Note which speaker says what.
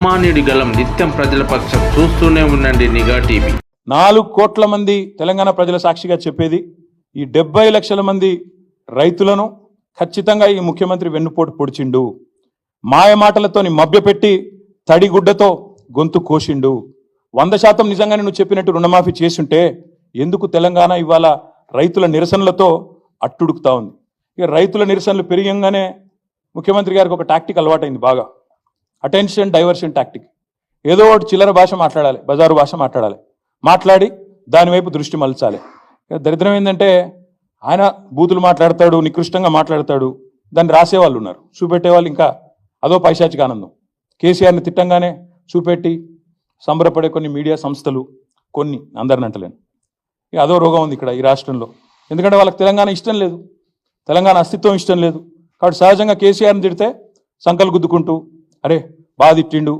Speaker 1: సామాన్యుడి గలం నిత్యం ప్రజల పక్షం చూస్తూనే ఉండండి నిఘా టీవీ.
Speaker 2: 4 కోట్ల మంది తెలంగాణ ప్రజల సాక్షిగా చెప్పేది ఈ 70 లక్షల మంది రైతులను ఖచ్చితంగా ఈ ముఖ్యమంత్రి వెన్నుపోటు పొడిచిండు. మాయ మాటలతోని మభ్యపెట్టి తడిగుడ్డతో గొంతు కోసిండు. 100% నిజంగానే నువ్వు చెప్పినట్టు రుణమాఫీ చేసుంటే ఎందుకు తెలంగాణ ఇవాళ రైతుల నిరసనలతో అట్టుడుకుతా ఉంది? ఇక రైతుల నిరసనలు పెరిగంగానే ముఖ్యమంత్రి గారికి ఒక టాక్టిక్ అలవాటైంది, బాగా అటెన్షన్ డైవర్షన్ టాక్టిక్. ఏదో ఒకటి చిల్లర భాష మాట్లాడాలి, బజారు భాష మాట్లాడి దానివైపు దృష్టి మలచాలి. దరిద్రం ఏంటంటే ఆయన బూతులు మాట్లాడతాడు, నికృష్టంగా మాట్లాడతాడు, దాన్ని రాసేవాళ్ళు ఉన్నారు, చూపెట్టేవాళ్ళు ఇంకా అదో పైశాచిక ఆనందం. కేసీఆర్ని తిట్టంగానే చూపెట్టి సంబరపడే కొన్ని మీడియా సంస్థలు, కొన్ని అందరిని అంటలేను, ఇక అదో రోగం ఉంది ఇక్కడ ఈ రాష్ట్రంలో. ఎందుకంటే వాళ్ళకి తెలంగాణ ఇష్టం లేదు, తెలంగాణ అస్తిత్వం ఇష్టం లేదు. కాబట్టి సహజంగా కేసీఆర్ని తిడితే సంకలు గుద్దుకుంటూ అరే బాగా తిట్టిండు,